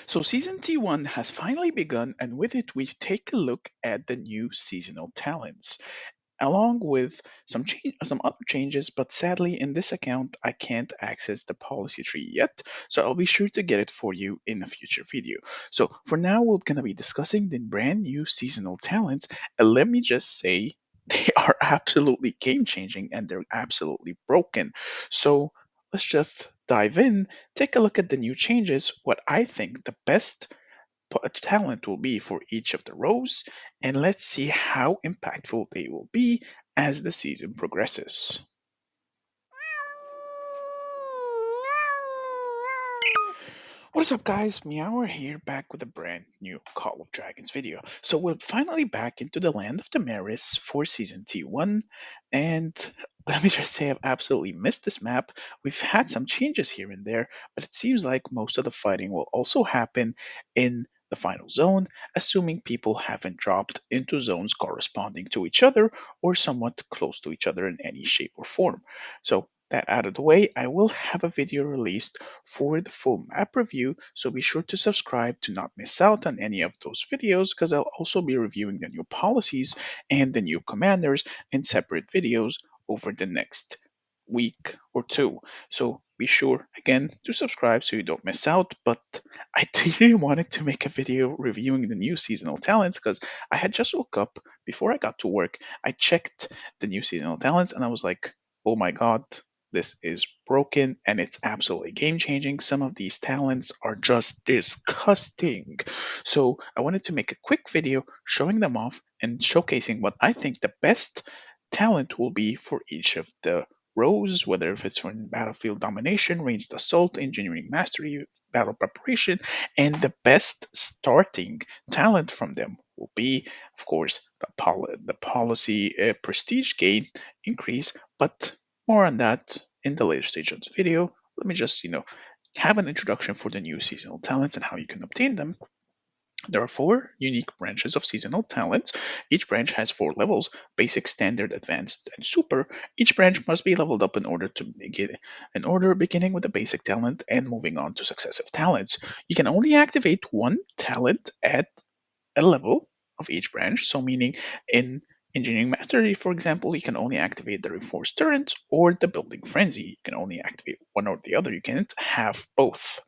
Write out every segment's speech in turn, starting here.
So season T1 has finally begun, and with it, we take a look at the new seasonal talents, along with some other changes. But sadly, in this account, I can't access the policy tree yet, so I'll be sure to get it for you in a future video. So for now, we're gonna be discussing the brand new seasonal talents, and let me just say. They are absolutely game changing and they're absolutely broken. So let's just dive in, take a look at the new changes, what I think the best talent will be for each of the rows, and let's see how impactful they will be as the season progresses. What is up, guys? MEOWER here, back with a brand new Call of Dragons video. So we're finally back into the land of the Maris for Season T1, and let me just say I've absolutely missed this map. We've had some changes here and there, but it seems like most of the fighting will also happen in the final zone, assuming people haven't dropped into zones corresponding to each other or somewhat close to each other in any shape or form. So that out of the way, I will have a video released for the full map review, so be sure to subscribe to not miss out on any of those videos, because I'll also be reviewing the new policies and the new commanders in separate videos over the next week or two. So be sure again to subscribe so you don't miss out. But I really wanted to make a video reviewing the new seasonal talents because I had just woke up before I got to work. I checked the new seasonal talents and I was like, oh my god, this is broken and it's absolutely game changing. Some of these talents are just disgusting. So I wanted to make a quick video showing them off and showcasing what I think the best talent will be for each of the rows, whether if it's for battlefield domination, ranged assault, engineering mastery, battle preparation, and the best starting talent from them will be, of course, the policy prestige gain increase, but more on that in the later stage of the video. Let me just, have an introduction for the new seasonal talents and how you can obtain them. There are four unique branches of seasonal talents. Each branch has four levels: basic, standard, advanced, and super. Each branch must be leveled up in order to begin in order, beginning with the basic talent and moving on to successive talents. You can only activate one talent at a level of each branch. So, meaning in Engineering Mastery, for example, you can only activate the Reinforced Turrets or the Building Frenzy. You can only activate one or the other. You can't have both.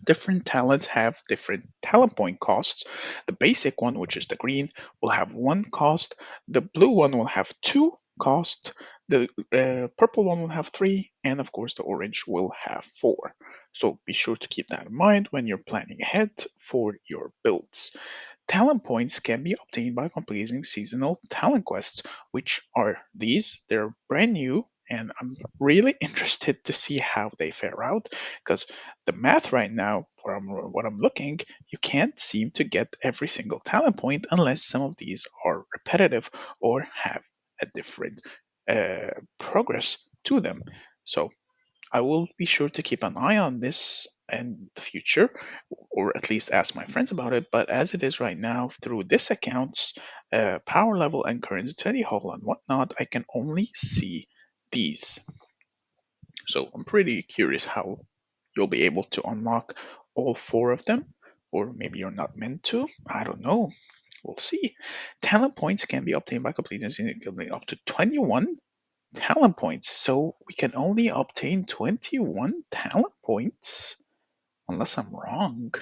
Different talents have different talent point costs. The basic one, which is the green, will have one cost. The blue one will have two costs. The purple one will have three. And of course, the orange will have four. So be sure to keep that in mind when you're planning ahead for your builds. Talent points can be obtained by completing seasonal talent quests, which are these. They're brand new, and I'm really interested to see how they fare out because the math right now, what I'm looking, you can't seem to get every single talent point unless some of these are repetitive or have a different progress to them. So I will be sure to keep an eye on this in the future, or at least ask my friends about it. But as it is right now, through this account's power level and current study hall and whatnot, I can only see these. So I'm pretty curious how you'll be able to unlock all four of them, or maybe you're not meant to. I don't know. We'll see. Talent points can be obtained by completing up to 21 talent points. So we can only obtain 21 talent points, unless I'm wrong.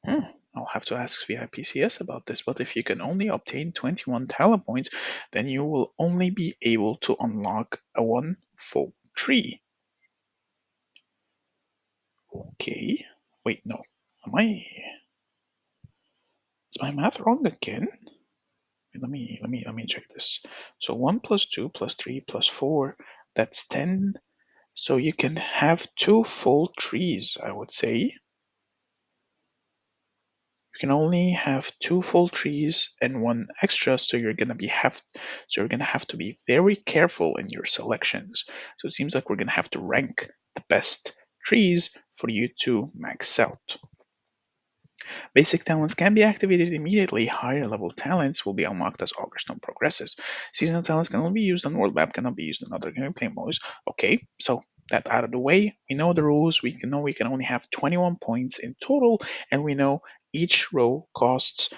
Hmm, I'll have to ask VIPCS about this, but if you can only obtain 21 talent points, then you will only be able to unlock a one full tree. Okay. Wait, no. Am I is my math wrong again? Let me check this. So 1 plus 2 plus 3 plus 4, that's 10. So you can have two full trees, I would say. You can only have two full trees and one extra, so you're gonna have to be very careful in your selections. So it seems like we're gonna have to rank the best trees for you to max out. Basic talents can be activated immediately. Higher level talents will be unlocked as Augerstone progresses. Seasonal talents can only be used on World Map, cannot be used in other gameplay modes. Okay, so that out of the way, we know the rules. We can know we can only have 21 points in total, and we know each row costs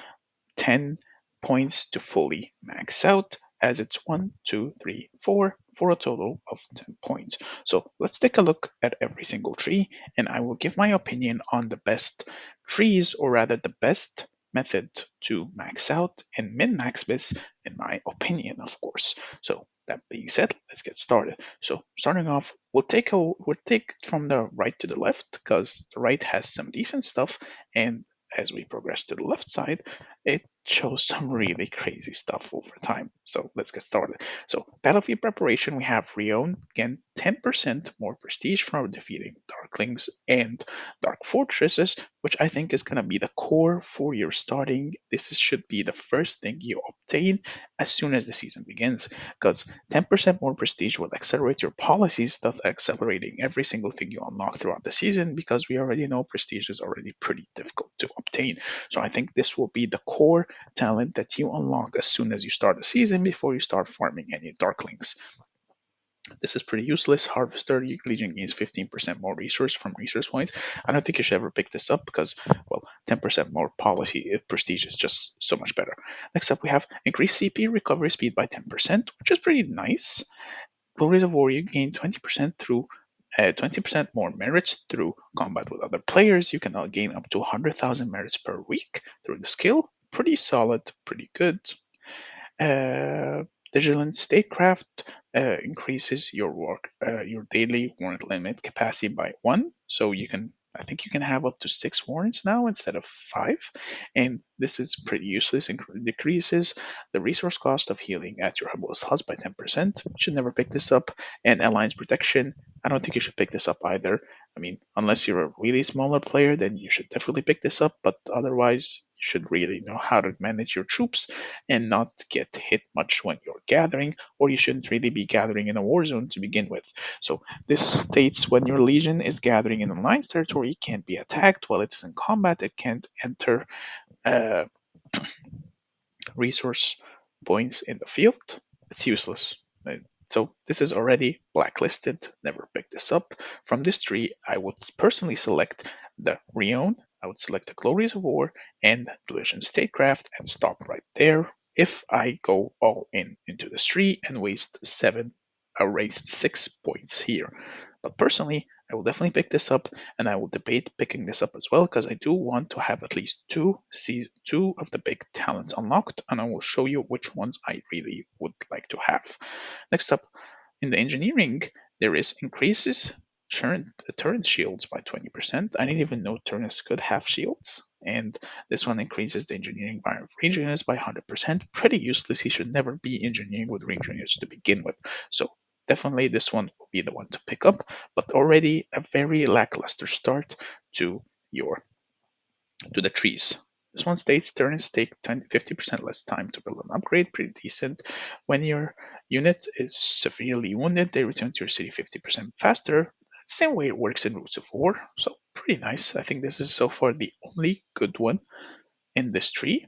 10 points to fully max out, as it's 1, 2, 3, 4 for a total of 10 points. So let's take a look at every single tree, and I will give my opinion on the best trees, or rather the best method to max out and min max this, in my opinion, of course. So that being said, let's get started. So starting off, we'll take from the right to the left, because the right has some decent stuff, and as we progress to the left side, it shows some really crazy stuff over time. So let's get started. So battlefield preparation, we have Rion, again 10% more prestige from defeating Darklings and Dark Fortresses, which I think is going to be the core for your starting. Should be the first thing you obtain as soon as the season begins, because 10% more prestige will accelerate your policies, thus accelerating every single thing you unlock throughout the season, because we already know prestige is already pretty difficult to obtain. So I think this will be the core talent that you unlock as soon as you start the season, before you start farming any Darklings. This is pretty useless. Harvester Legion gains 15% more resource from resource points. I don't think you should ever pick this up because, well, 10% more policy prestige is just so much better. Next up, we have increased CP recovery speed by 10%, which is pretty nice. Glories of War, you gain 20% through 20% more merits through combat with other players. You can now gain up to 100,000 merits per week through the skill. Pretty solid, pretty good. Uh, Vigilant Statecraft increases your daily warrant limit capacity by one, so you can. I think you can have up to 6 warrants now instead of 5, and this is pretty useless. Decreases the resource cost of healing at your Herbalist Hus by 10%. You should never pick this up. And Alliance Protection, I don't think you should pick this up either. I mean, unless you're a really smaller player, then you should definitely pick this up, but otherwise, you should really know how to manage your troops and not get hit much when you're gathering, or you shouldn't really be gathering in a war zone to begin with. So this states when your legion is gathering in alliance territory, it can't be attacked while it's in combat. It can't enter uh, resource points in the field. It's useless. So this is already blacklisted. Never pick this up. From this tree, I would personally select the Rion. I would select the Glories of War and Division Statecraft and stop right there. If I go all in into this tree and waste 6 points here. But personally, I will definitely pick this up, and I will debate picking this up as well, because I do want to have at least two of the big talents unlocked, and I will show you which ones I really would like to have. Next up, in the engineering, there is increases turret shields by 20%. I didn't even know turrets could have shields. And this one increases the engineering by range units by 100%. Pretty useless. He should never be engineering with range units to begin with. So definitely this one will be the one to pick up, but already a very lackluster start to your to the trees. This one states turns take 50% less time to build an upgrade, pretty decent. When your unit is severely wounded, they return to your city 50% faster. Same way it works in Roots of War, so pretty nice. I think this is so far the only good one in this tree.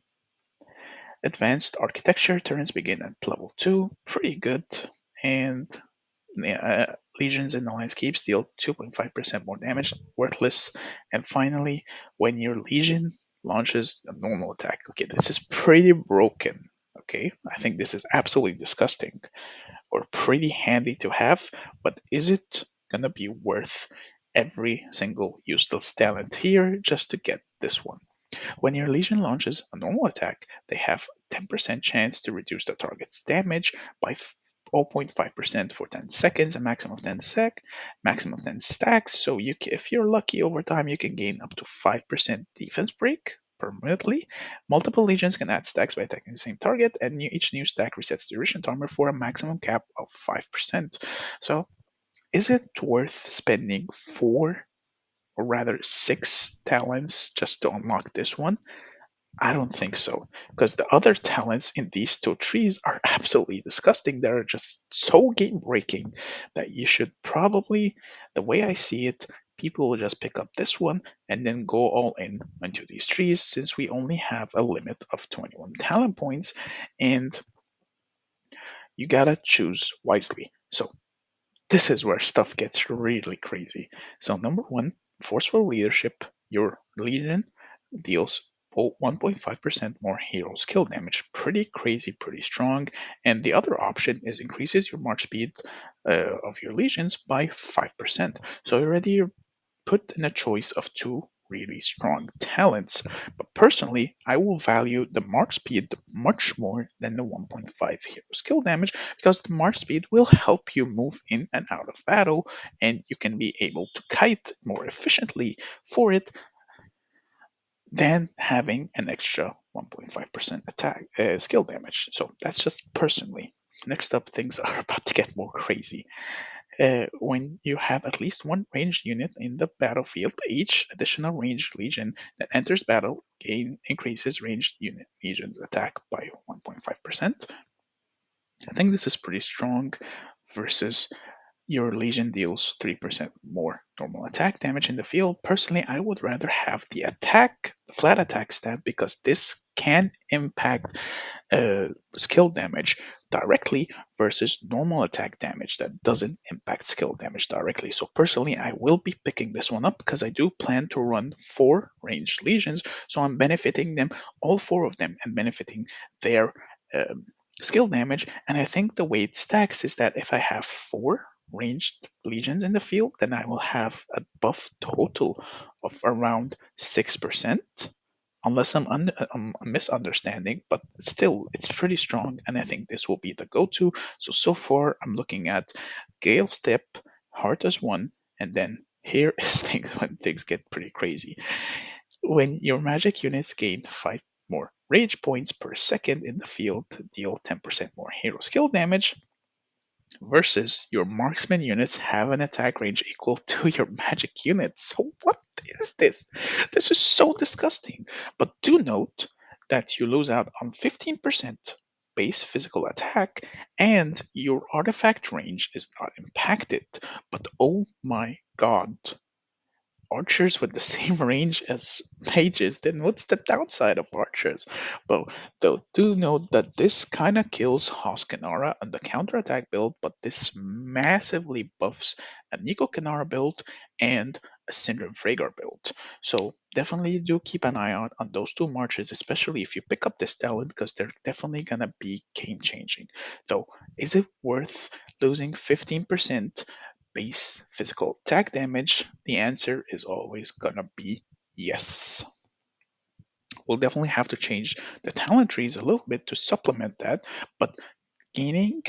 Advanced architecture turns begin at level 2, pretty good. And legions in the landscape deal 2.5% more damage, worthless. And finally, when your legion launches a normal attack, okay, this is pretty broken. Okay, I think this is absolutely disgusting, or pretty handy to have, but is it gonna be worth every single useless talent here just to get this one? When your legion launches a normal attack, they have 10% chance to reduce the target's damage by 0.5% for 10 seconds, a maximum of 10 stacks. So if you're lucky over time, you can gain up to 5% defense break permanently. Multiple legions can add stacks by attacking the same target, and each new stack resets duration timer for a maximum cap of 5%. So is it worth spending 6 talents just to unlock this one? I don't think so, because the other talents in these two trees are absolutely disgusting. They're just so game breaking that you should probably, the way I see it, people will just pick up this one and then go all in into these trees since we only have a limit of 21 talent points and you gotta choose wisely. So this is where stuff gets really crazy. So number one, forceful leadership. Your legion deals 1.5% more hero skill damage. Pretty crazy, pretty strong. And the other option is increases your march speed of your legions by 5%. So already you're put in a choice of two really strong talents. But personally, I will value the march speed much more than the 1.5 hero skill damage because the march speed will help you move in and out of battle and you can be able to kite more efficiently for it than having an extra 1.5% attack skill damage. So that's just personally. Next up, things are about to get more crazy. When you have at least one ranged unit in the battlefield, each additional ranged legion that enters battle increases ranged unit legion's attack by 1.5%. I think this is pretty strong versus your legion deals 3% more normal attack damage in the field. Personally, I would rather have the flat attack stat because this can impact skill damage directly versus normal attack damage that doesn't impact skill damage directly. So personally, I will be picking this one up because I do plan to run 4 ranged legions, so I'm benefiting them, all 4 of them, and benefiting their um, skill damage. And I think the way it stacks is that if I have 4 ranged legions in the field, then I will have a buff total of around 6%, unless I'm misunderstanding, but still, it's pretty strong, and I think this will be the go-to. So far, I'm looking at Gale Step, Heart as 1, and then here is things when things get pretty crazy. When your magic units gain 5 more rage points per second in the field, deal 10% more hero skill damage, versus your marksman units have an attack range equal to your magic units. So what is this? This is so disgusting. But do note that you lose out on 15% base physical attack and your artifact range is not impacted. But oh my god, archers with the same range as mages, then what's the downside of archers? But though do note that this kind of kills Hoskinara on the counterattack build, but this massively buffs a Nico Kanara build and a Syndrome Fragar build. So definitely do keep an eye out on those 2 marches, especially if you pick up this talent, because they're definitely gonna be game changing. Though, is it worth losing 15% base physical attack damage? The answer is always gonna be yes. We'll definitely have to change the talent trees a little bit to supplement that, but gaining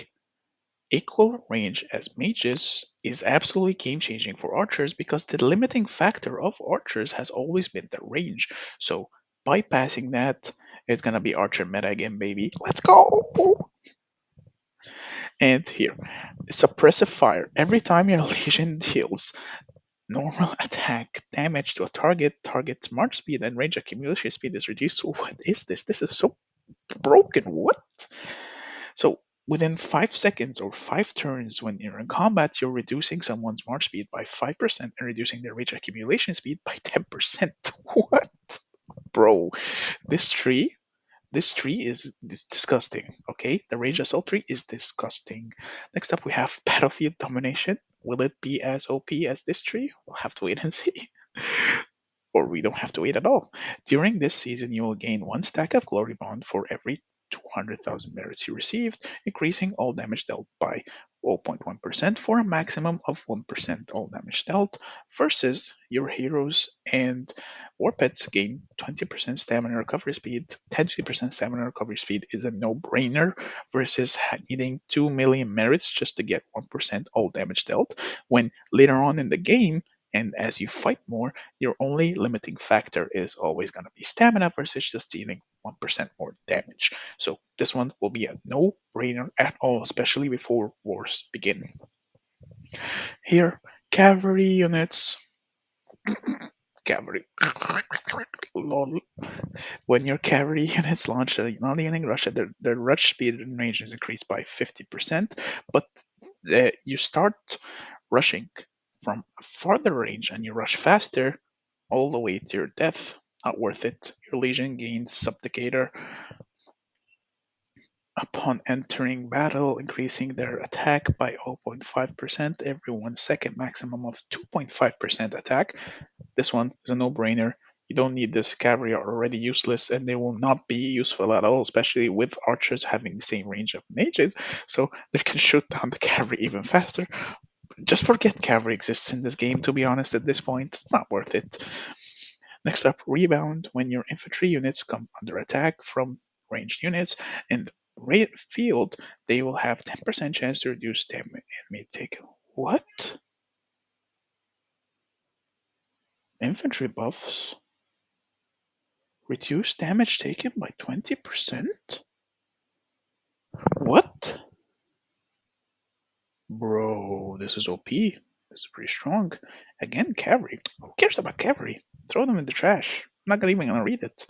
equal range as mages is absolutely game changing for archers because the limiting factor of archers has always been the range. So bypassing that, it's gonna be archer meta again, baby. Let's go! And here, suppressive fire. Every time your legion deals normal attack damage to a target's march speed and range accumulation speed is reduced. So what is this? This is so broken. What? So within 5 seconds or 5 turns when you're in combat, you're reducing someone's march speed by 5% and reducing their range accumulation speed by 10%. What? Bro, this tree this tree is disgusting. Okay, the Rage Assault tree is disgusting. Next up, we have Battlefield Domination. Will it be as OP as this tree? We'll have to wait and see. Or we don't have to wait at all. During this season, you will gain 1 stack of Glory Bond for every 200,000 merits you received, increasing all damage dealt by 0.1% for a maximum of 1% all damage dealt, versus your heroes and Warpets gain 20% stamina recovery speed. 10% stamina recovery speed is a no-brainer versus needing 2 million merits just to get 1% all damage dealt, when later on in the game, and as you fight more, your only limiting factor is always going to be stamina versus just dealing 1% more damage. So this one will be a no-brainer at all, especially before wars begin. Here, cavalry units. Cavalry. Lol. When your cavalry units launch a non-dealing rush, their rush speed and range is increased by 50%, but you start rushing from farther range and you rush faster all the way to your death. Not worth it. Your legion gains Supplicator upon entering battle, increasing their attack by 0.5% every 1 second, maximum of 2.5% attack. This one is a no-brainer. You don't need this. Cavalry are already useless and they will not be useful at all, especially with archers having the same range of mages, so they can shoot down the cavalry even faster. Just forget cavalry exists in this game, to be honest, at this point. It's not worth it. Next up, rebound. When your infantry units come under attack from ranged units in the field, they will have 10% chance to reduce damage enemy taken. What? Infantry buffs? Reduce damage taken by 20%? What? Bro, this is OP. This is pretty strong. Again, cavalry. Who cares about cavalry? Throw them in the trash. I'm not even gonna read it.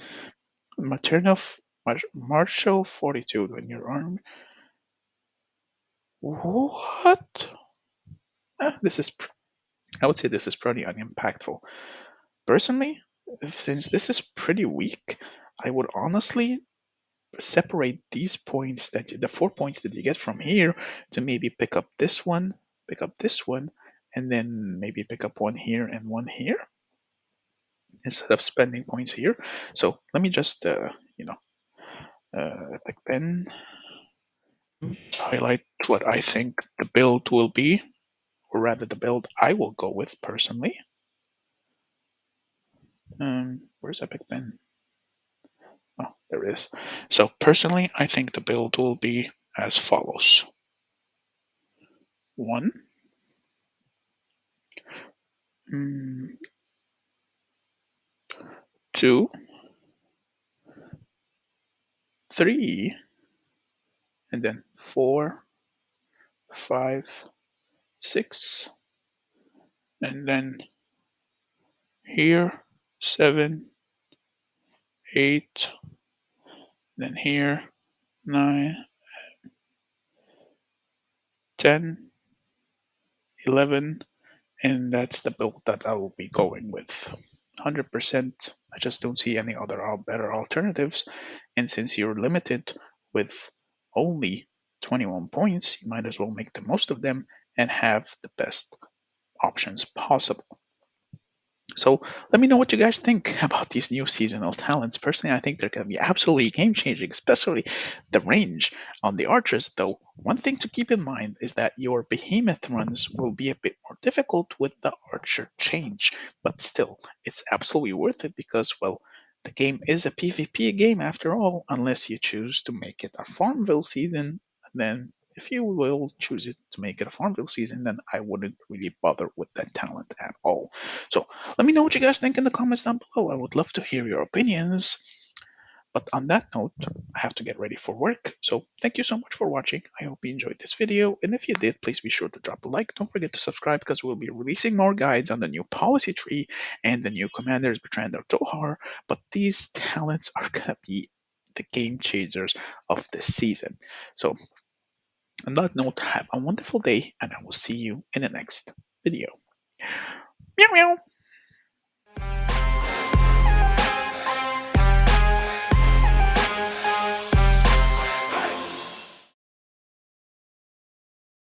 Maternal martial fortitude when you're armed. What? This is. I would say this is pretty unimpactful. Personally, since this is pretty weak, I would honestly separate these points the 4 points that you get from here to maybe pick up this one, and then maybe pick up one here and one here instead of spending points here. So let me just pick pen, highlight what I think the build will be, or rather the build I will go with personally. Where's Epic Pen? Oh, there it is. So personally, I think the build will be as follows: one, mm, two, three, and then four, five, six, and then here, seven, eight, then here, 9, 10, 11, and that's the build that I will be going with. 100%. I just don't see any other better alternatives. And since you're limited with only 21 points, you might as well make the most of them and have the best options possible. So let me know what you guys think about these new seasonal talents. Personally, I think they're going to be absolutely game changing, especially the range on the archers. Though, one thing to keep in mind is that your behemoth runs will be a bit more difficult with the archer change, but still, it's absolutely worth it because, well, the game is a PvP game after all, unless you choose to make it a Farmville season. Then, if you will choose it to make it a Farmville season, then I wouldn't really bother with that talent at all. So let me know what you guys think in the comments down below. I would love to hear your opinions. But on that note, I have to get ready for work. So thank you so much for watching. I hope you enjoyed this video. And if you did, please be sure to drop a like. Don't forget to subscribe because we'll be releasing more guides on the new policy tree and the new commanders, Bertrand or Tohar. But these talents are going to be the game changers of this season. So on that note, have a wonderful day and I will see you in the next video. Meow meow.